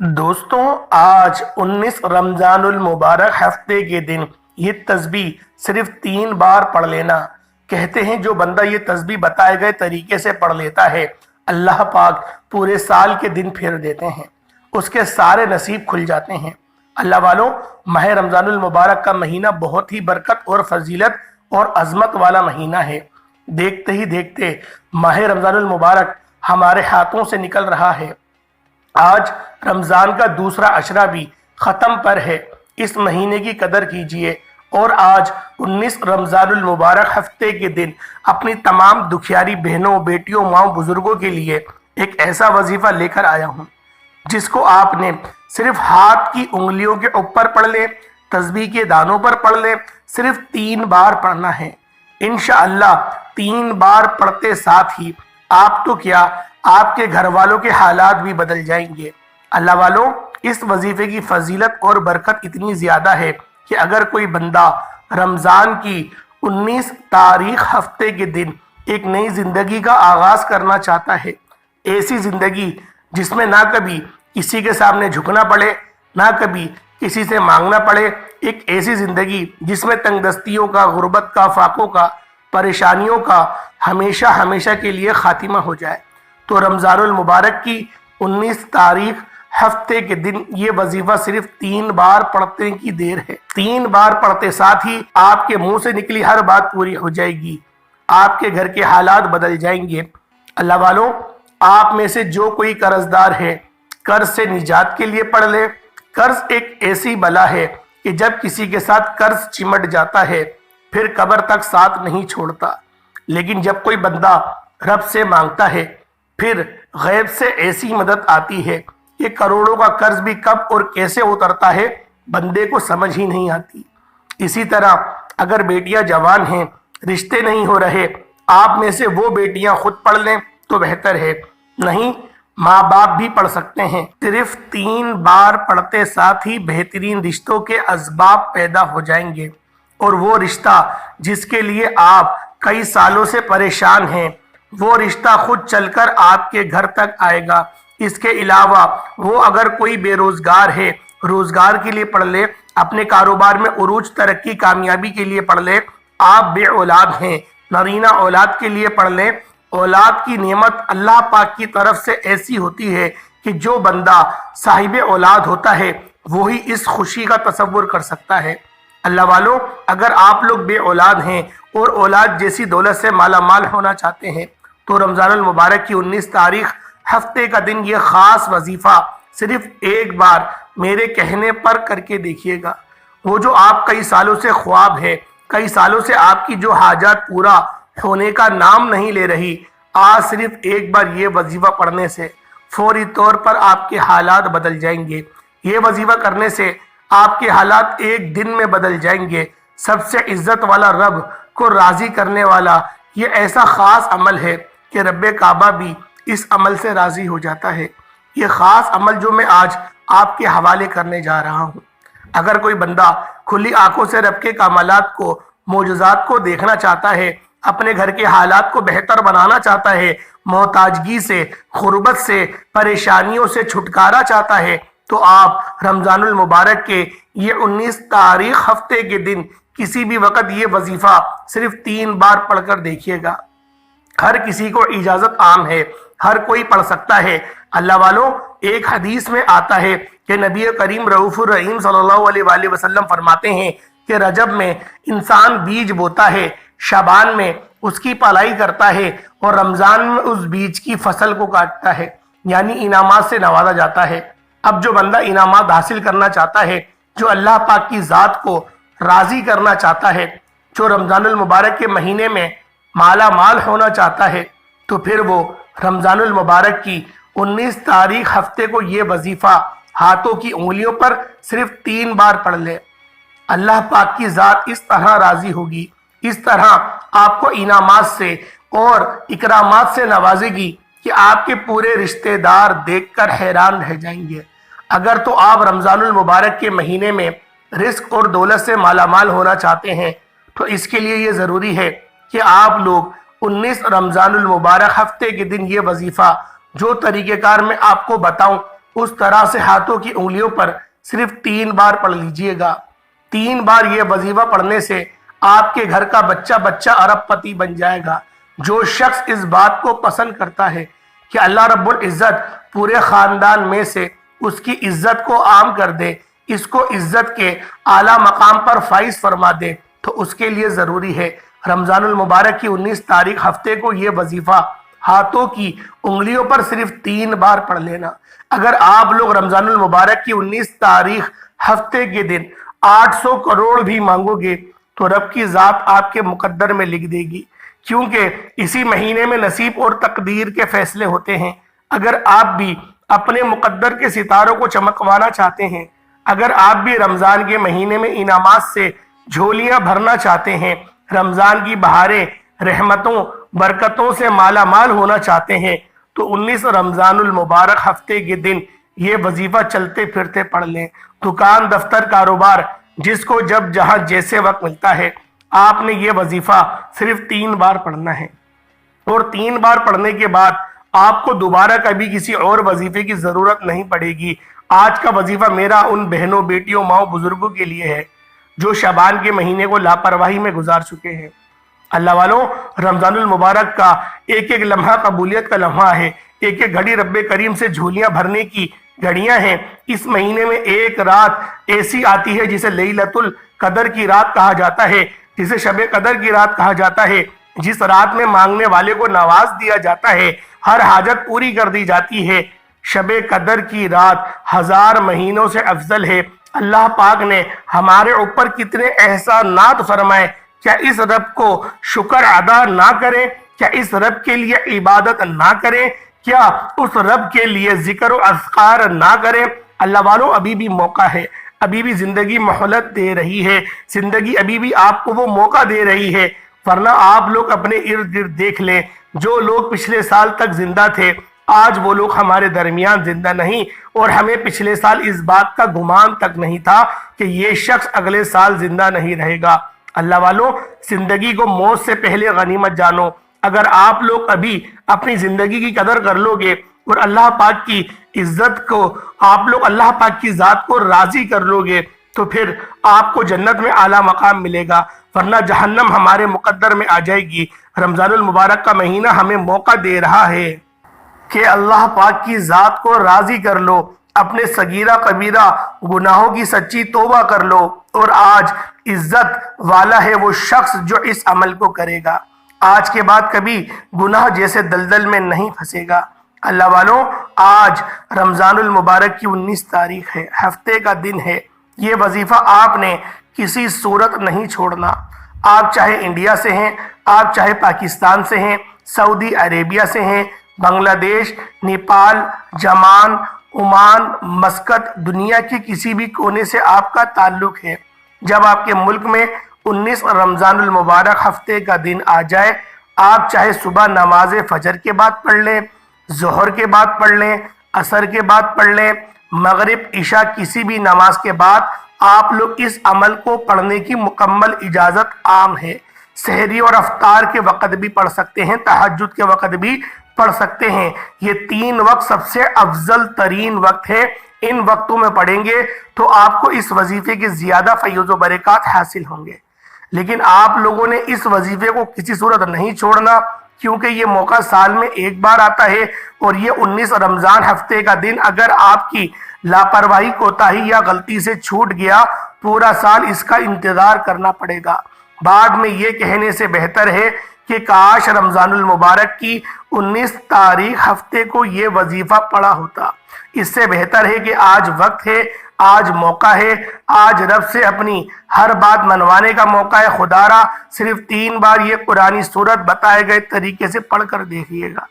دوستوں، آج 19 رمضان المبارک ہفتے کے دن یہ تسبیح صرف 3 بار پڑھ لینا۔ کہتے ہیں جو بندہ یہ تسبیح بتائے گئے طریقے سے پڑھ لیتا ہے، اللہ پاک پورے سال کے دن پھیر دیتے ہیں، اس کے سارے نصیب کھل جاتے ہیں۔ اللہ والوں، ماہ رمضان المبارک کا مہینہ بہت ہی برکت اور فضیلت اور عظمت والا مہینہ ہے۔ دیکھتے ہی دیکھتے ماہ رمضان المبارک ہمارے ہاتھوں سے نکل رہا ہے۔ آج رمضان کا دوسرا عشرہ بھی ختم پر ہے۔ اس مہینے کی قدر کیجئے اور آج 19 رمضان المبارک ہفتے کے دن اپنی تمام دکھیاری بہنوں، بیٹیوں، ماؤں، بزرگوں کے لیے ایک ایسا وظیفہ لے کر آیا ہوں جس کو آپ نے صرف ہاتھ کی انگلیوں کے اوپر پڑھ لیں، تسبیح کے دانوں پر پڑھ لیں، صرف 3 بار پڑھنا ہے۔ انشاءاللہ 3 بار پڑھتے ساتھ ہی آپ تو کیا، آپ کے گھر والوں کے حالات بھی بدل جائیں گے۔ اللہ والوں، اس وظیفے کی فضیلت اور برکت اتنی زیادہ ہے کہ اگر کوئی بندہ رمضان کی 19 تاریخ ہفتے کے دن ایک نئی زندگی کا آغاز کرنا چاہتا ہے، ایسی زندگی جس میں نہ کبھی کسی کے سامنے جھکنا پڑے، نہ کبھی کسی سے مانگنا پڑے، ایک ایسی زندگی جس میں تنگ دستیوں کا، غربت کا، فاقوں کا، پریشانیوں کا ہمیشہ ہمیشہ کے لیے خاتمہ ہو جائے، تو رمضان المبارک کی 19 تاریخ ہفتے کے دن یہ وظیفہ صرف 3 بار پڑھنے کی دیر ہے۔ 3 بار پڑھتے ساتھ ہی آپ کے منہ سے نکلی ہر بات پوری ہو جائے گی، آپ کے گھر کے حالات بدل جائیں گے۔ اللہ والوں، آپ میں سے جو کوئی قرض دار ہے، قرض سے نجات کے لیے پڑھ لے۔ قرض ایک ایسی بلا ہے کہ جب کسی کے ساتھ قرض چمٹ جاتا ہے پھر قبر تک ساتھ نہیں چھوڑتا، لیکن جب کوئی بندہ رب سے مانگتا ہے پھر غیب سے ایسی مدد آتی ہے کہ کروڑوں کا قرض بھی کب اور کیسے اترتا ہے بندے کو سمجھ ہی نہیں آتی۔ اسی طرح اگر بیٹیاں جوان ہیں، رشتے نہیں ہو رہے، آپ میں سے وہ بیٹیاں خود پڑھ لیں تو بہتر ہے، نہیں ماں باپ بھی پڑھ سکتے ہیں۔ صرف 3 بار پڑھتے ساتھ ہی بہترین رشتوں کے اسباب پیدا ہو جائیں گے، اور وہ رشتہ جس کے لیے آپ کئی سالوں سے پریشان ہیں، وہ رشتہ خود چل کر آپ کے گھر تک آئے گا۔ اس کے علاوہ وہ اگر کوئی بے روزگار ہے، روزگار کے لیے پڑھ لے، اپنے کاروبار میں عروج، ترقی، کامیابی کے لیے پڑھ لے۔ آپ بے اولاد ہیں، نرینہ اولاد کے لیے پڑھ لیں۔ اولاد کی نعمت اللہ پاک کی طرف سے ایسی ہوتی ہے کہ جو بندہ صاحب اولاد ہوتا ہے وہی اس خوشی کا تصور کر سکتا ہے۔ اللہ والوں، اگر آپ لوگ بے اولاد ہیں اور اولاد جیسی دولت سے مالا مال ہونا چاہتے ہیں تو رمضان المبارک کی 19 تاریخ ہفتے کا دن یہ خاص وظیفہ صرف 1 بار میرے کہنے پر کر کے دیکھیے گا۔ وہ جو آپ کئی سالوں سے خواب ہے، کئی سالوں سے آپ کی جو حاجات پورا ہونے کا نام نہیں لے رہی، آج صرف 1 بار یہ وظیفہ پڑھنے سے فوری طور پر آپ کے حالات بدل جائیں گے۔ یہ وظیفہ کرنے سے آپ کے حالات ایک دن میں بدل جائیں گے۔ سب سے عزت والا، رب کو راضی کرنے والا یہ ایسا خاص عمل ہے کہ رب کعبہ بھی اس عمل سے راضی ہو جاتا ہے۔ یہ خاص عمل جو میں آج آپ کے حوالے کرنے جا رہا ہوں، اگر کوئی بندہ کھلی آنکھوں سے رب کے کمالات کو، معجزات کو دیکھنا چاہتا ہے، اپنے گھر کے حالات کو بہتر بنانا چاہتا ہے، محتاجگی سے، غربت سے، پریشانیوں سے چھٹکارا چاہتا ہے، تو آپ رمضان المبارک کے یہ 19 تاریخ ہفتے کے دن کسی بھی وقت یہ وظیفہ صرف 3 بار پڑھ کر دیکھیے گا۔ ہر کسی کو اجازت عام ہے، ہر کوئی پڑھ سکتا ہے۔ اللہ والوں، ایک حدیث میں آتا ہے کہ نبی کریم رؤوف الرحیم صلی اللہ علیہ وآلہ وسلم فرماتے ہیں کہ رجب میں انسان بیج بوتا ہے، شعبان میں اس کی پلائی کرتا ہے، اور رمضان میں اس بیج کی فصل کو کاٹتا ہے، یعنی انعامات سے نوازا جاتا ہے۔ اب جو بندہ انعامات حاصل کرنا چاہتا ہے، جو اللہ پاک کی ذات کو راضی کرنا چاہتا ہے، جو رمضان المبارک کے مہینے میں مالا مال ہونا چاہتا ہے، تو پھر وہ رمضان المبارک کی 19 تاریخ ہفتے کو یہ وظیفہ ہاتھوں کی انگلیوں پر صرف 3 بار پڑھ لے۔ اللہ پاک کی ذات اس طرح راضی ہوگی، اس طرح آپ کو انعامات سے اور اکرامات سے نوازے گی کہ آپ کے پورے رشتہ دار دیکھ کر حیران رہ جائیں گے۔ اگر تو آپ رمضان المبارک کے مہینے میں رزق اور دولت سے مالا مال ہونا چاہتے ہیں تو اس کے لیے یہ ضروری ہے کہ آپ لوگ 19 رمضان المبارک ہفتے کے دن یہ وظیفہ جو طریقہ کار میں آپ کو بتاؤں اس طرح سے ہاتھوں کی انگلیوں پر صرف 3 بار پڑھ لیجئے گا۔ 3 بار یہ وظیفہ پڑھنے سے آپ کے گھر کا بچہ بچہ ارب پتی بن جائے گا۔ جو شخص اس بات کو پسند کرتا ہے کہ اللہ رب العزت پورے خاندان میں سے اس کی عزت کو عام کر دے، اس کو عزت کے اعلیٰ مقام پر فائز فرما دے، تو اس کے لیے ضروری ہے رمضان المبارک کی 19 تاریخ ہفتے کو یہ وظیفہ ہاتھوں کی انگلیوں پر صرف 3 بار پڑھ لینا۔ اگر آپ لوگ رمضان المبارک کی 19 تاریخ ہفتے کے دن 800 کروڑ بھی مانگو گے تو رب کی ذات آپ کے مقدر میں لکھ دے گی، کیونکہ اسی مہینے میں نصیب اور تقدیر کے فیصلے ہوتے ہیں۔ اگر آپ بھی اپنے مقدر کے ستاروں کو چمکوانا چاہتے ہیں، اگر آپ بھی رمضان کے مہینے میں انعامات سے جھولیاں بھرنا چاہتے ہیں، رمضان کی بہاریں رحمتوں برکتوں سے مالا مال ہونا چاہتے ہیں، تو 19 رمضان المبارک ہفتے کے دن یہ وظیفہ چلتے پھرتے پڑھ لیں۔ دکان، دفتر، کاروبار، جس کو جب جہاں جیسے وقت ملتا ہے، آپ نے یہ وظیفہ صرف 3 بار پڑھنا ہے، اور 3 بار پڑھنے کے بعد آپ کو دوبارہ کبھی کسی اور وظیفے کی ضرورت نہیں پڑے گی۔ آج کا وظیفہ میرا ان بہنوں، بیٹیوں، ماؤں، بزرگوں کے لیے ہے جو شعبان کے مہینے کو لاپرواہی میں گزار چکے ہیں۔ اللہ والوں، رمضان المبارک کا ایک ایک لمحہ قبولیت کا لمحہ ہے، ایک ایک گھڑی رب کریم سے جھولیاں بھرنے کی گھڑیاں ہیں۔ اس مہینے میں ایک رات ایسی آتی ہے جسے لیلۃ القدر کی رات کہا جاتا ہے، جسے شب قدر کی رات کہا جاتا ہے، جس رات میں مانگنے والے کو نواز دیا جاتا ہے، ہر حاجت پوری کر دی جاتی ہے۔ شب قدر کی رات 1000 مہینوں سے افضل ہے۔ اللہ پاک نے ہمارے اوپر کتنے احسانات فرمائے، کیا اس رب کو شکر ادا نہ کریں؟ کیا اس رب کے لیے عبادت نہ کریں؟ کیا اس رب کے لیے ذکر و اذکار نہ کریں؟ اللہ والوں، ابھی بھی موقع ہے، ابھی بھی زندگی مہلت دے رہی ہے، زندگی ابھی بھی آپ کو وہ موقع دے رہی ہے، ورنہ آپ لوگ اپنے ارد گرد دیکھ لیں، جو لوگ پچھلے سال تک زندہ تھے آج وہ لوگ ہمارے درمیان زندہ نہیں، اور ہمیں پچھلے سال اس بات کا گمان تک نہیں تھا کہ یہ شخص اگلے سال زندہ نہیں رہے گا۔ اللہ والوں، زندگی کو موت سے پہلے غنیمت جانو۔ اگر آپ لوگ ابھی اپنی زندگی کی قدر کر لو گے اور اللہ پاک کی عزت کو، آپ لوگ اللہ پاک کی ذات کو راضی کر لو گے، تو پھر آپ کو جنت میں اعلیٰ مقام ملے گا، ورنہ جہنم ہمارے مقدر میں آ جائے گی۔ رمضان المبارک کا مہینہ ہمیں موقع دے رہا ہے کہ اللہ پاک کی ذات کو راضی کر لو، اپنے صغیرہ کبیرہ گناہوں کی سچی توبہ کر لو، اور آج عزت والا ہے وہ شخص جو اس عمل کو کرے گا، آج کے بعد کبھی گناہ جیسے دلدل میں نہیں پھنسے گا۔ اللہ والوں، آج رمضان المبارک کی 19 تاریخ ہے، ہفتے کا دن ہے۔ یہ وظیفہ آپ نے کسی صورت نہیں چھوڑنا۔ آپ چاہے انڈیا سے ہیں، آپ چاہے پاکستان سے ہیں، سعودی عربیہ سے ہیں، بنگلہ دیش، نیپال، جمان، عمان، مسقط، دنیا کے کسی بھی کونے سے آپ کا تعلق ہے، جب آپ کے ملک میں 19 رمضان المبارک ہفتے کا دن آ جائے، آپ چاہے صبح نماز فجر کے بعد پڑھ لیں، ظہر کے بعد پڑھ لیں، عصر کے بعد پڑھ لیں، مغرب عشاء کسی بھی نماز کے بعد آپ لوگ اس عمل کو پڑھنے کی مکمل اجازت عام ہے۔ سحری اور افطار کے وقت بھی پڑھ سکتے ہیں، تہجد کے وقت بھی پڑھ سکتے ہیں۔ یہ 3 وقت سب سے افضل ترین وقت ہے، ان وقتوں میں پڑھیں گے تو آپ کو اس وظیفے کے زیادہ فیض و برکات حاصل ہوں گے۔ لیکن آپ لوگوں نے اس وظیفے کو کسی صورت نہیں چھوڑنا، کیونکہ یہ موقع سال میں ایک بار آتا ہے، اور یہ 19 رمضان ہفتے کا دن اگر آپ کی لاپرواہی، کوتاہی یا غلطی سے چھوٹ گیا، پورا سال اس کا انتظار کرنا پڑے گا۔ بعد میں یہ کہنے سے بہتر ہے کہ کاش رمضان المبارک کی 19 تاریخ ہفتے کو یہ وظیفہ پڑھا ہوتا۔ اس سے بہتر ہے کہ آج وقت ہے، آج موقع ہے، آج رب سے اپنی ہر بات منوانے کا موقع ہے۔ خدا را صرف 3 بار یہ قرآنی سورت بتائے گئے طریقے سے پڑھ کر دیکھیے گا۔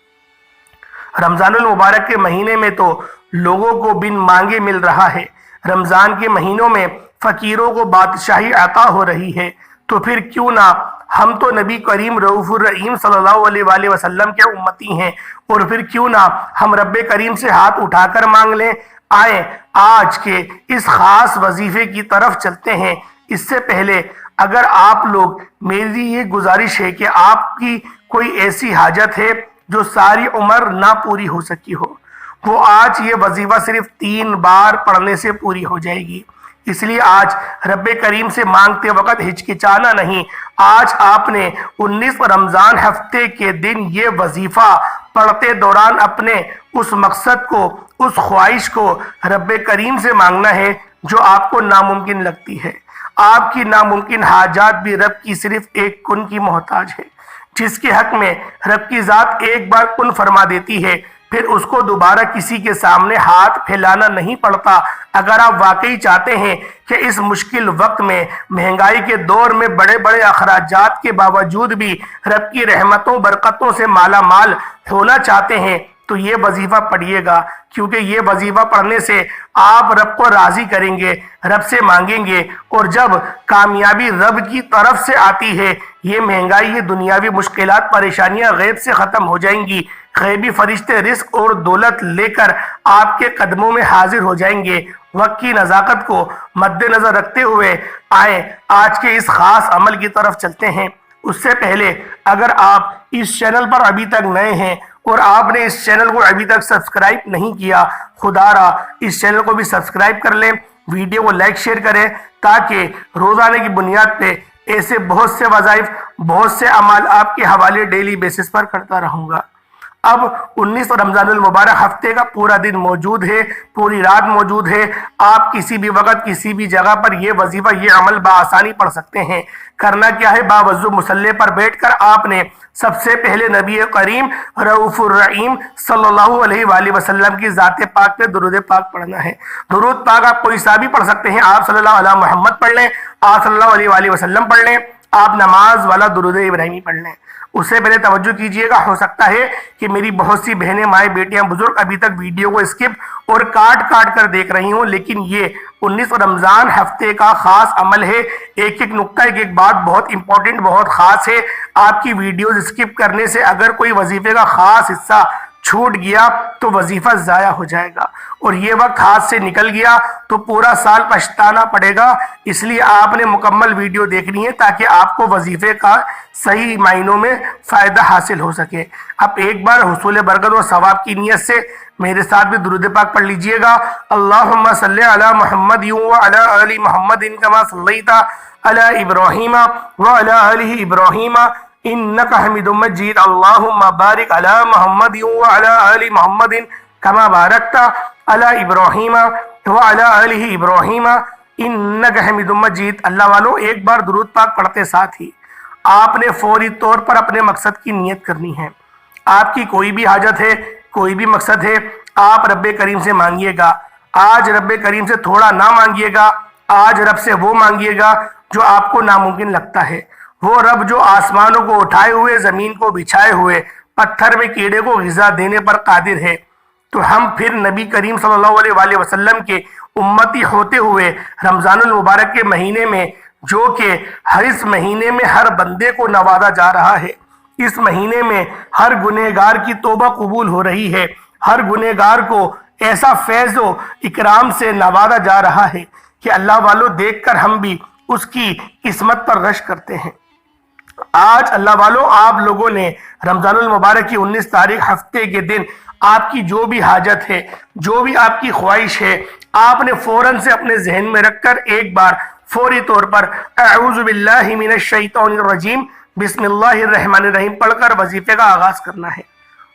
رمضان المبارک کے مہینے میں تو لوگوں کو بن مانگے مل رہا ہے، رمضان کے مہینوں میں فقیروں کو بادشاہی عطا ہو رہی ہے، تو پھر کیوں نہ ہم تو نبی کریم رؤوف الرحیم صلی اللہ علیہ وآلہ وسلم کے امتی ہیں، اور پھر کیوں نہ ہم رب کریم سے ہاتھ اٹھا کر مانگ لیں۔ آئیں آج کے اس خاص وظیفے کی طرف چلتے ہیں۔ اس سے پہلے اگر آپ لوگ، میری یہ گزارش ہے کہ آپ کی کوئی ایسی حاجت ہے جو ساری عمر نہ پوری ہو سکی ہو، وہ آج یہ وظیفہ صرف 3 بار پڑھنے سے پوری ہو جائے گی۔ اس لیے آج رب کریم سے مانگتے وقت ہچکچانا نہیں۔ آج آپ نے 19 رمضان ہفتے کے دن یہ وظیفہ پڑھتے دوران اپنے اس مقصد کو، اس خواہش کو رب کریم سے مانگنا ہے جو آپ کو ناممکن لگتی ہے۔ آپ کی ناممکن حاجات بھی رب کی صرف ایک کن کی محتاج ہے، جس کے حق میں رب کی ذات ایک بار کن فرما دیتی ہے، پھر اس کو دوبارہ کسی کے سامنے ہاتھ پھیلانا نہیں پڑتا۔ اگر آپ واقعی چاہتے ہیں کہ اس مشکل وقت میں، مہنگائی کے دور میں بڑے بڑے اخراجات کے باوجود بھی رب کی رحمتوں برکتوں سے مالا مال ہونا چاہتے ہیں تو یہ وظیفہ پڑھیے گا، کیونکہ یہ وظیفہ پڑھنے سے آپ رب کو راضی کریں گے، رب سے مانگیں گے، اور جب کامیابی رب کی طرف سے آتی ہے، یہ مہنگائی، یہ دنیاوی مشکلات، پریشانیاں غیب سے ختم ہو جائیں گی۔ غیبی فرشتے رزق اور دولت لے کر آپ کے قدموں میں حاضر ہو جائیں گے۔ وقت کی نزاکت کو مد نظر رکھتے ہوئے آئیں آج کے اس خاص عمل کی طرف چلتے ہیں۔ اس سے پہلے اگر آپ اس چینل پر ابھی تک نئے ہیں اور آپ نے اس چینل کو ابھی تک سبسکرائب نہیں کیا، خدا را اس چینل کو بھی سبسکرائب کر لیں، ویڈیو کو لائک شیئر کریں، تاکہ روزانہ کی بنیاد پہ ایسے بہت سے وظائف، بہت سے اعمال آپ کے حوالے ڈیلی بیسس پر کرتا رہوں گا۔ اب 19 رمضان المبارک ہفتے کا پورا دن موجود ہے، پوری رات موجود ہے۔ آپ کسی بھی وقت، کسی بھی جگہ پر یہ وظیفہ، یہ عمل بآسانی پڑھ سکتے ہیں۔ کرنا کیا ہے؟ باوضو مصلی پر بیٹھ کر آپ نے سب سے پہلے نبی کریم رؤوف الرحیم صلی اللہ علیہ وآلہ وسلم کی ذات پاک پہ درود پاک پڑھنا ہے۔ درود پاک آپ کوئی سا بھی پڑھ سکتے ہیں۔ آپ صلی اللہ علیہ محمد پڑھ لیں، آپ صلی اللہ علیہ وآلہ وسلم پڑھ لیں، آپ نماز والا درود ابراہیمی پڑھ لیں۔ اس سے پہلے توجہ کیجئے گا، ہو سکتا ہے کہ میری بہت سی بہنیں، مائیں، بیٹیاں، بزرگ ابھی تک ویڈیو کو اسکپ اور کاٹ کاٹ کر دیکھ رہی ہوں، لیکن یہ 19 رمضان ہفتے کا خاص عمل ہے۔ ایک ایک نقطہ، ایک ایک بات بہت امپورٹنٹ، بہت خاص ہے۔ آپ کی ویڈیوز اسکپ کرنے سے اگر کوئی وظیفے کا خاص حصہ چھوٹ گیا تو وظیفہ ضائع ہو جائے گا، اور یہ وقت ہاتھ سے نکل گیا تو پورا سال پچھتانا پڑے گا۔ اس لیے آپ نے مکمل ویڈیو دیکھنی ہے تاکہ آپ کو وظیفے کا صحیح معنوں میں فائدہ حاصل ہو سکے۔ اب ایک بار حصول برکت و ثواب کی نیت سے میرے ساتھ بھی درود پاک پڑھ لیجئے گا۔ اللہم صلی علی محمد وعلی آل محمد کما صلیت علی ابراہیم وعلی آل ابراہیم انک حمید مجید۔ اللہم بارک علی محمد وعلی آل محمد کما بارکت علی ابراہیم وعلی آل ابراہیم انک حمید مجید۔ اللہ والو، ایک بار درود پاک پڑھتے ساتھ ہی آپ نے فوری طور پر اپنے مقصد کی نیت کرنی ہے۔ آپ کی کوئی بھی حاجت ہے، کوئی بھی مقصد ہے، آپ رب کریم سے مانگیے گا۔ آج رب کریم سے تھوڑا نہ مانگیے گا، آج رب سے وہ مانگیے گا جو آپ کو ناممکن لگتا ہے۔ وہ رب جو آسمانوں کو اٹھائے ہوئے، زمین کو بچھائے ہوئے، پتھر میں کیڑے کو غذا دینے پر قادر ہے، تو ہم پھر نبی کریم صلی اللہ علیہ وآلہ وسلم کے امتی ہوتے ہوئے رمضان المبارک کے مہینے میں، جو کہ اس مہینے میں ہر بندے کو نوازا جا رہا ہے، اس مہینے میں ہر گنہگار کی توبہ قبول ہو رہی ہے، ہر گنہگار کو ایسا فیض و اکرام سے نوازا جا رہا ہے کہ اللہ والو دیکھ کر ہم بھی اس کی قسمت پر غش کرتے ہیں۔ آج اللہ والو، آپ لوگوں نے رمضان المبارک کی 19 تاریخ ہفتے کے دن آپ کی جو بھی حاجت ہے، جو بھی آپ کی خواہش ہے، آپ نے فوراً سے اپنے ذہن میں رکھ کر ایک بار فوری طور پر اعوذ باللہ من الشیطان الرجیم بسم اللہ الرحمن الرحیم پڑھ کر وظیفے کا آغاز کرنا ہے۔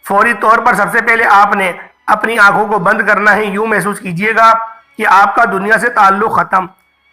فوری طور پر سب سے پہلے آپ نے اپنی آنکھوں کو بند کرنا ہے۔ یوں محسوس کیجئے گا کہ آپ کا دنیا سے تعلق ختم۔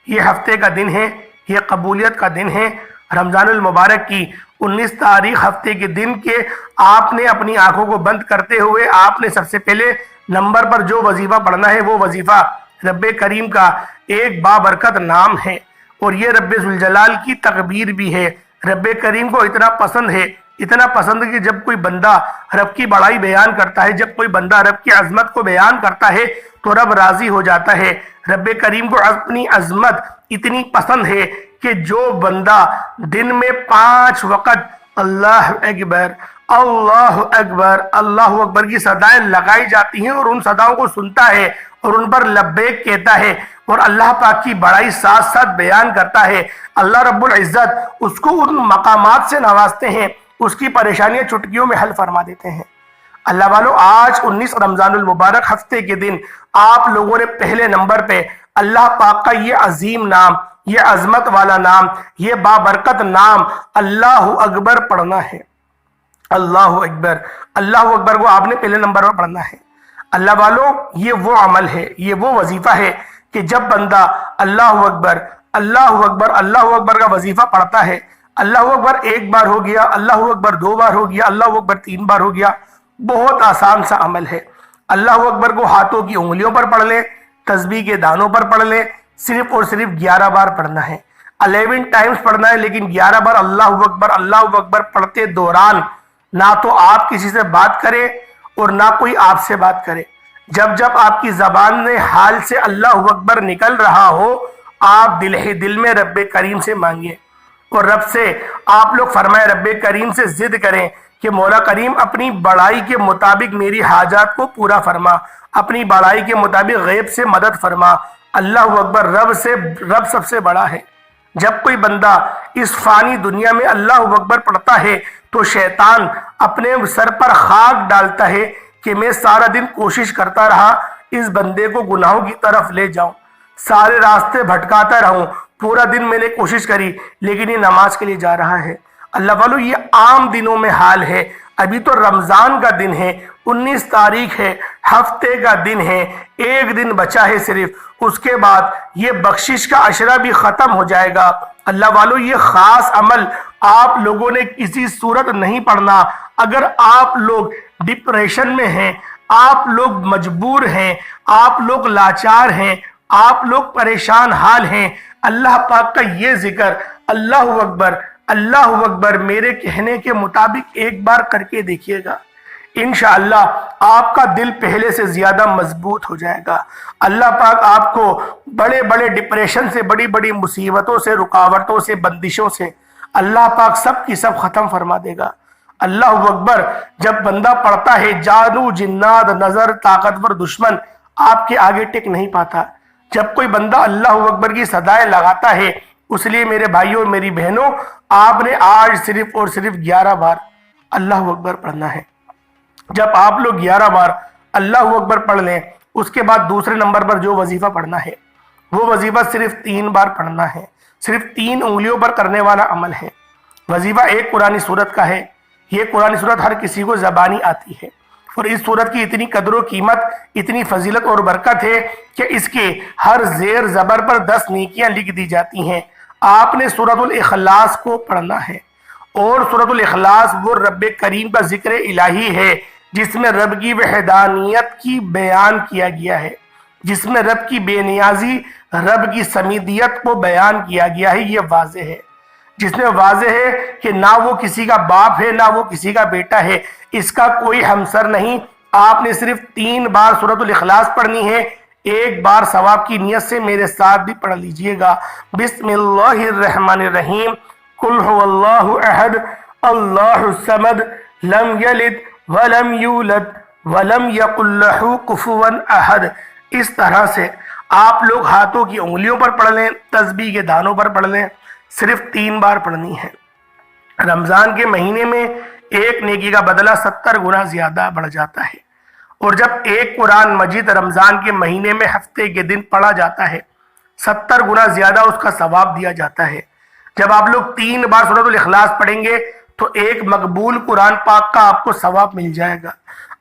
یہ ہفتے کا دن ہے، یہ قبولیت کا دن ہے۔ رمضان المبارک کی 19 تاریخ ہفتے کے دن کے آپ نے اپنی آنکھوں کو بند کرتے ہوئے آپ نے سب سے پہلے نمبر پر جو وظیفہ پڑھنا ہے، وہ وظیفہ رب کریم کا ایک بابرکت نام ہے، اور یہ رب ذوالجلال کی تکبیر بھی ہے۔ رب کریم کو اتنا پسند ہے، اتنا پسند کہ جب کوئی بندہ رب کی بڑائی بیان کرتا ہے، جب کوئی بندہ رب کی عظمت کو بیان کرتا ہے تو رب راضی ہو جاتا ہے۔ رب کریم کو اپنی عظمت اتنی پسند ہے کہ جو بندہ دن میں 5 وقت اللہ اکبر، اللہ اکبر، اللہ اکبر کی صدائیں لگائی جاتی ہیں اور ان صداؤں کو سنتا ہے اور ان پر لبیک کہتا ہے اور اللہ پاک کی بڑائی ساتھ ساتھ بیان کرتا ہے، اللہ رب العزت اس کو ان مقامات سے نوازتے ہیں، اس کی پریشانیاں چٹکیوں میں حل فرما دیتے ہیں۔ اللہ والو آج 19 رمضان المبارک ہفتے کے دن آپ لوگوں نے پہلے نمبر پہ اللہ پاک کا یہ عظیم نام، یہ عظمت والا نام، یہ بابرکت نام اللہ اکبر پڑھنا ہے۔ اللہ اکبر، اللہ اکبر کو آپ نے پہلے نمبر پر پڑھنا ہے۔ اللہ والو یہ وہ عمل ہے، یہ وہ وظیفہ ہے کہ جب بندہ اللہ اکبر اللہ اکبر اللہ اکبر کا وظیفہ پڑھتا ہے، اللہ اکبر ایک بار ہو گیا، اللہ اکبر دو بار ہو گیا، اللہ اکبر تین بار ہو گیا، بہت آسان سا عمل ہے۔ اللہ اکبر کو ہاتھوں کی انگلیوں پر پڑھ لیں، تسبیح کے دانوں پر پڑھ لیں، صرف اور صرف 11 بار پڑھنا ہے، 11 ٹائمز پڑھنا ہے، لیکن 11 بار اللہ اکبر پڑھتے دوران نہ تو آپ کسی سے بات کریں اور نہ کوئی آپ سے بات کرے۔ جب جب آپ کی زبان میں حال سے اللہ اکبر نکل رہا ہو، آپ دل ہی دل میں رب کریم سے مانگیں اور رب سے آپ لوگ فرمائے، رب کریم سے ضد کریں کہ مولا کریم اپنی بڑائی کے مطابق میری حاجات کو پورا فرما، اپنی بڑائی کے مطابق غیب سے مدد فرما۔ اللہ اکبر رب سب سے بڑا ہے۔ جب کوئی بندہ اس فانی دنیا میں اللہ اکبر پڑھتا ہے تو شیطان اپنے سر پر خاک ڈالتا ہے کہ میں سارا دن کوشش کرتا رہا اس بندے کو گناہوں کی طرف لے جاؤں، سارے راستے بھٹکاتا رہوں، پورا دن میں نے کوشش کری لیکن یہ نماز کے لیے جا رہا ہے۔ اللہ والو یہ عام دنوں میں حال ہے، ابھی تو رمضان کا دن ہے، 19 تاریخ ہے، ہفتے کا دن ہے، ایک دن بچا ہے صرف، اس کے بعد یہ بخشش کا عشرہ بھی ختم ہو جائے گا۔ اللہ والو یہ خاص عمل آپ لوگوں نے کسی صورت نہیں پڑھنا۔ اگر آپ لوگ ڈپریشن میں ہیں، آپ لوگ مجبور ہیں، آپ لوگ لاچار ہیں، آپ لوگ پریشان حال ہیں، اللہ پاک کا یہ ذکر اللہ اکبر میرے کہنے کے مطابق ایک بار کر کے دیکھیے گا، انشاءاللہ آپ کا دل پہلے سے زیادہ مضبوط ہو جائے گا۔ اللہ پاک آپ کو بڑے بڑے ڈپریشن سے، بڑی بڑی مصیبتوں سے، رکاوٹوں سے، بندشوں سے اللہ پاک سب کی سب ختم فرما دے گا۔ اللہ اکبر جب بندہ پڑھتا ہے، جادو، جنات، نظر، طاقتور دشمن آپ کے آگے ٹک نہیں پاتا۔ جب کوئی بندہ اللہ اکبر کی صدائیں لگاتا ہے، اس لیے میرے بھائیوں میری بہنوں، آپ نے آج صرف اور صرف 11 بار اللہ اکبر پڑھنا ہے۔ جب آپ لوگ 11 بار اللہ اکبر پڑھ لیں، اس کے بعد دوسرے نمبر پر جو وظیفہ پڑھنا ہے وہ وظیفہ صرف 3 بار پڑھنا ہے، صرف 3 انگلیوں پر کرنے والا عمل ہے۔ وظیفہ ایک قرآن سورت کا ہے، یہ قرآن سورت ہر کسی کو زبانی آتی ہے اور اس سورت کی اتنی قدر و قیمت، اتنی فضیلت اور برکت ہے کہ اس کے ہر زیر زبر پر 10 نیکیاں لکھ دی جاتی ہیں۔ آپ نے سورۃ الاخلاص کو پڑھنا ہے، اور سورۃ الاخلاص وہ رب کریم کا ذکر الہی ہے جس میں رب کی وحدانیت کی بیان کیا گیا ہے، جس میں رب کی بے نیازی، رب کی سمیدیت کو بیان کیا گیا ہے۔ یہ واضح ہے، جس میں واضح ہے کہ نہ وہ کسی کا باپ ہے، نہ وہ کسی کا بیٹا ہے، اس کا کوئی ہمسر نہیں۔ آپ نے صرف 3 بار سورۃ الاخلاص پڑھنی ہے۔ ایک بار ثواب کی نیت سے میرے ساتھ بھی پڑھ لیجئے گا۔ بسم اللہ الرحمن الرحیم، قل هو اللہ احد اللہ الصمد لم یلد ولم یولد ولم یکن لہ کفوا احد۔ اس طرح سے آپ لوگ ہاتھوں کی انگلیوں پر پڑھ لیں، تسبیح کے دانوں پر پڑھ لیں، صرف 3 بار پڑھنی ہے۔ رمضان کے مہینے میں ایک نیکی کا بدلہ 70 گنا زیادہ بڑھ جاتا ہے، اور جب ایک قرآن مجید رمضان کے مہینے میں ہفتے کے دن پڑھا جاتا ہے، 70 گنا زیادہ اس کا ثواب دیا جاتا ہے۔ جب آپ لوگ 3 بار سورۃ الاخلاص پڑھیں گے تو ایک مقبول قرآن پاک کا آپ کو ثواب مل جائے گا۔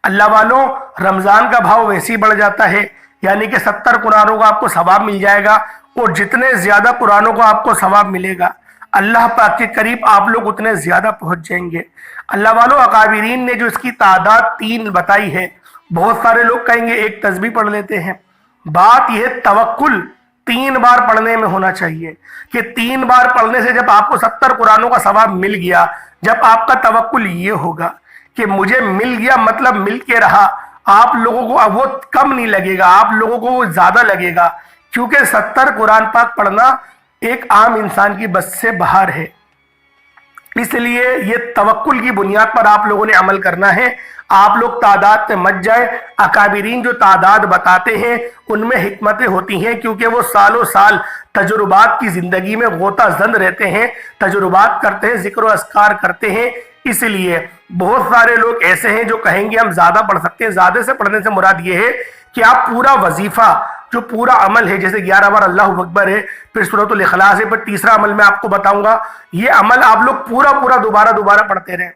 اللہ والوں رمضان کا بھاؤ ویسے ہی بڑھ جاتا ہے، یعنی کہ 70 قرآنوں کا آپ کو ثواب مل جائے گا، اور جتنے زیادہ قرآنوں کو آپ کو ثواب ملے گا اللہ پاک کے قریب آپ لوگ اتنے زیادہ پہنچ جائیں گے۔ اللہ والوں اکابرین نے جو اس کی تعداد 3 بتائی ہے، بہت سارے لوگ کہیں گے ایک تسبیح پڑھ لیتے ہیں۔ بات یہ توکل 3 بار پڑھنے میں ہونا چاہیے کہ 3 بار پڑھنے سے جب آپ کو 70 قرآنوں کا ثواب مل گیا، جب آپ کا توکل یہ ہوگا کہ مجھے مل گیا مطلب مل کے رہا، آپ لوگوں کو اب وہ کم نہیں لگے گا، آپ لوگوں کو وہ زیادہ لگے گا، کیونکہ 70 قرآن پاک پڑھنا ایک عام انسان کی بس سے باہر ہے۔ اس لیے یہ توکل کی بنیاد پر آپ لوگوں نے عمل کرنا ہے۔ آپ لوگ تعداد پہ مت جائیں۔ اکابرین جو تعداد بتاتے ہیں ان میں حکمتیں ہوتی ہیں، کیونکہ وہ سالوں سال تجربات کی زندگی میں غوطہ زند رہتے ہیں، تجربات کرتے ہیں، ذکر و اذکار کرتے ہیں۔ اس لیے بہت سارے لوگ ایسے ہیں جو کہیں گے ہم زیادہ پڑھ سکتے ہیں. زیادہ سے پڑھنے سے مراد یہ ہے کہ آپ پورا وظیفہ جو پورا عمل ہے، جیسے 11 بار اللہ اکبر ہے، پھر سورۃ الاخلاص ہے، پھر تیسرا عمل میں آپ کو بتاؤں گا، یہ عمل آپ لوگ پورا دوبارہ پڑھتے رہیں.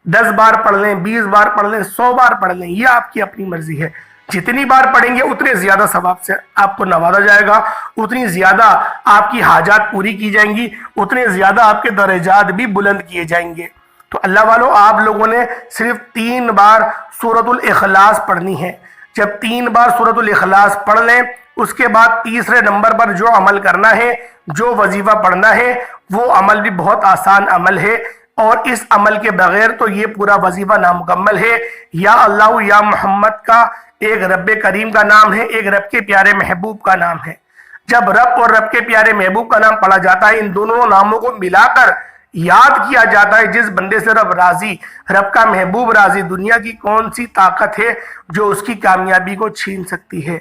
10 بار پڑھ لیں، 20 بار پڑھ لیں، 100 بار پڑھ لیں، یہ آپ کی اپنی مرضی ہے. جتنی بار پڑھیں گے اتنے زیادہ ثواب سے آپ کو نوازا جائے گا، اتنی زیادہ آپ کی حاجات پوری کی جائیں گی، اتنے زیادہ آپ کے درجات بھی بلند کیے جائیں گے. تو اللہ والوں، آپ لوگوں نے صرف 3 بار سورۃ الاخلاص پڑھنی ہے. جب 3 بار سورۃ الاخلاص پڑھ لیں، اس کے بعد تیسرے نمبر پر جو عمل کرنا ہے، جو وظیفہ پڑھنا ہے، وہ عمل بھی بہت آسان عمل ہے، اور اس عمل کے بغیر تو یہ پورا وظیفہ نامکمل ہے. یا اللہ یا محمد کا ایک رب کریم کا نام ہے، ایک رب کے پیارے محبوب کا نام ہے. جب رب اور رب کے پیارے محبوب کا نام پڑھا جاتا ہے، ان دونوں ناموں کو ملا کر یاد کیا جاتا ہے. جس بندے سے رب راضی، رب کا محبوب راضی، دنیا کی کون سی طاقت ہے جو اس کی کامیابی کو چھین سکتی ہے.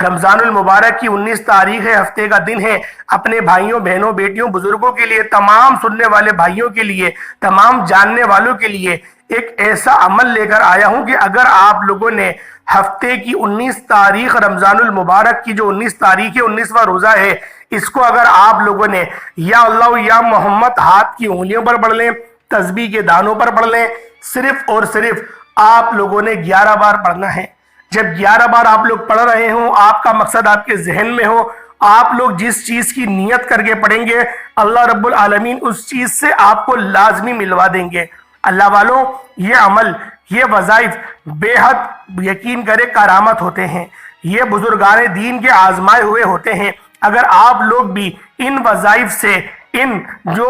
رمضان المبارک کی 19 تاریخ ہے، ہفتے کا دن ہے. اپنے بھائیوں، بہنوں، بیٹیوں، بزرگوں کے لیے، تمام سننے والے بھائیوں کے لیے، تمام جاننے والوں کے لیے ایک ایسا عمل لے کر آیا ہوں کہ اگر آپ لوگوں نے ہفتے کی 19 تاریخ رمضان المبارک کی جو 19 تاریخ ہے، 19واں روزہ ہے، اس کو اگر آپ لوگوں نے یا اللہ یا محمد ہاتھ کی انگلیوں پر پڑھ لیں، تسبیح کے دانوں پر پڑھ لیں، صرف اور صرف آپ لوگوں نے 11 بار پڑھنا ہے. جب 11 بار آپ لوگ پڑھ رہے ہوں، آپ کا مقصد آپ کے ذہن میں ہو، آپ لوگ جس چیز کی نیت کر کے پڑھیں گے، اللہ رب العالمین اس چیز سے آپ کو لازمی ملوا دیں گے. اللہ والوں، یہ عمل، یہ وظائف بے حد یقین کرے کرامت ہوتے ہیں. یہ بزرگان دین کے آزمائے ہوئے ہوتے ہیں. اگر آپ لوگ بھی ان وظائف سے، ان جو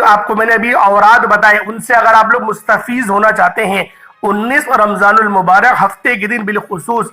آپ کو میں نے ابھی اوراد بتائے، ان سے اگر آپ لوگ مستفیض ہونا چاہتے ہیں، 19 رمضان المبارک ہفتے کے دن بالخصوص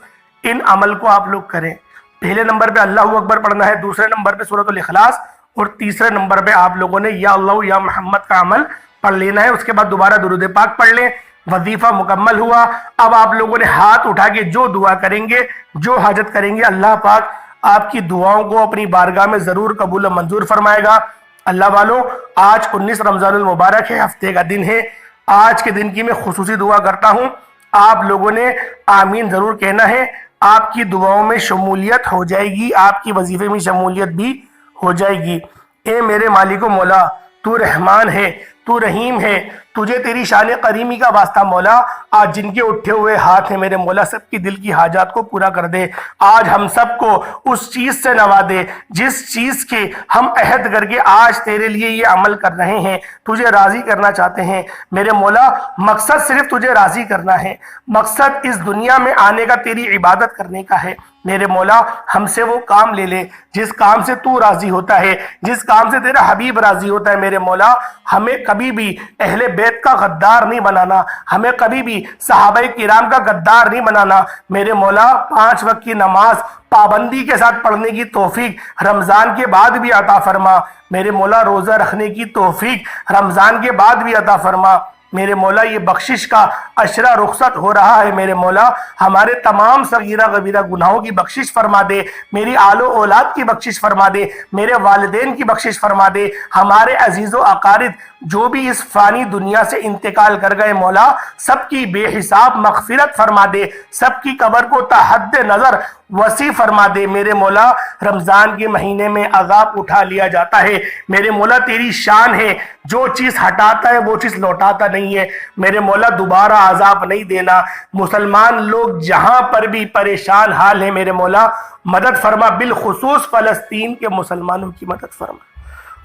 ان عمل کو آپ لوگ کریں. پہلے نمبر پہ اللہ اکبر پڑھنا ہے، دوسرے نمبر پہ سورۃ الاخلاص، اور تیسرے نمبر پہ آپ لوگوں نے یا اللہ یا محمد کا عمل پڑھ لینا ہے. اس کے بعد دوبارہ درود پاک پڑھ لیں. وظیفہ مکمل ہوا. اب آپ لوگوں نے ہاتھ اٹھا کے جو دعا کریں گے، جو حاجت کریں گے، اللہ پاک آپ کی دعاؤں کو اپنی بارگاہ میں ضرور قبول و منظور فرمائے گا. اللہ والوں، آج 19 رمضان المبارک ہے، ہفتے کا دن ہے. آج کے دن کی میں خصوصی دعا کرتا ہوں. آپ لوگوں نے آمین ضرور کہنا ہے. آپ کی دعاؤں میں شمولیت ہو جائے گی، آپ کی وظیفے میں شمولیت بھی ہو جائے گی. اے میرے مالک و مولا، تو رحمان ہے، تو رحیم ہے، تجھے تیری شان کریمی کا واسطہ مولا. آج جن کے اٹھے ہوئے ہاتھ ہیں میرے مولا، سب کی دل کی حاجات کو پورا کر دے. آج ہم سب کو اس چیز سے نوازے جس چیز کے ہم عہد کر کے آج تیرے لیے یہ عمل کر رہے ہیں، تجھے راضی کرنا چاہتے ہیں میرے مولا. مقصد صرف تجھے راضی کرنا ہے، مقصد اس دنیا میں آنے کا تیری عبادت کرنے کا ہے میرے مولا. ہم سے وہ کام لے لے جس کام سے تو راضی ہوتا ہے، جس کام سے تیرا حبیب راضی ہوتا ہے میرے مولا. ہمیں کبھی بھی اہل بیت کا غدار نہیں بنانا، ہمیں کبھی بھی صحابہ کرام کا غدار نہیں بنانا میرے مولا. 5 وقت کی نماز پابندی کے ساتھ پڑھنے کی توفیق رمضان کے بعد بھی عطا فرما میرے مولا. روزہ رکھنے کی توفیق رمضان کے بعد بھی عطا فرما میرے مولا. یہ بخشش کا عشرہ رخصت ہو رہا ہے میرے مولا. ہمارے تمام صغیرہ کبیرہ گناہوں کی بخشش فرما دے، میری آل و اولاد کی بخشش فرما دے، میرے والدین کی بخشش فرما دے، ہمارے عزیز و اقارب جو بھی اس فانی دنیا سے انتقال کر گئے مولا، سب کی بے حساب مغفرت فرما دے، سب کی قبر کو تا حد نظر وسیع فرما دے میرے مولا. رمضان کے مہینے میں عذاب اٹھا لیا جاتا ہے میرے مولا. تیری شان ہے، جو چیز ہٹاتا ہے وہ چیز لوٹاتا نہیں ہے میرے مولا. دوبارہ عذاب نہیں دینا. مسلمان لوگ جہاں پر بھی پریشان حال ہیں میرے مولا، مدد فرما. بالخصوص فلسطین کے مسلمانوں کی مدد فرما،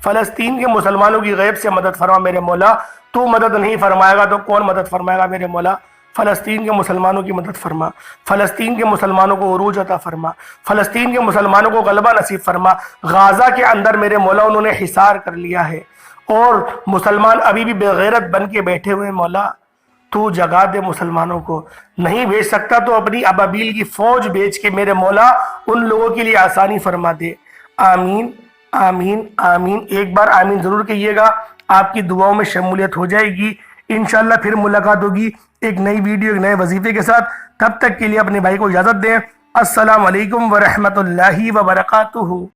فلسطین کے مسلمانوں کی غیب سے مدد فرما میرے مولا. تو مدد نہیں فرمائے گا تو کون مدد فرمائے گا میرے مولا. فلسطین کے مسلمانوں کی مدد فرما، فلسطین کے مسلمانوں کو عروج عطا فرما، فلسطین کے مسلمانوں کو غلبہ نصیب فرما. غازہ کے اندر میرے مولا انہوں نے حصار کر لیا ہے اور مسلمان ابھی بھی بغیرت بن کے بیٹھے ہوئے مولا. تو جگا دے مسلمانوں کو. نہیں بھیج سکتا تو اپنی ابابیل کی فوج بھیج کے میرے مولا ان لوگوں کے لیے آسانی فرما دے. آمین آمین آمین. ایک بار آمین ضرور کہیے گا، آپ کی دعاؤں میں شمولیت ہو جائے گی. انشاءاللہ پھر ملاقات ہوگی ایک نئی ویڈیو، ایک نئے وظیفے کے ساتھ. تب تک کے لیے اپنے بھائی کو اجازت دیں. السلام علیکم ورحمۃ اللہ وبرکاتہ.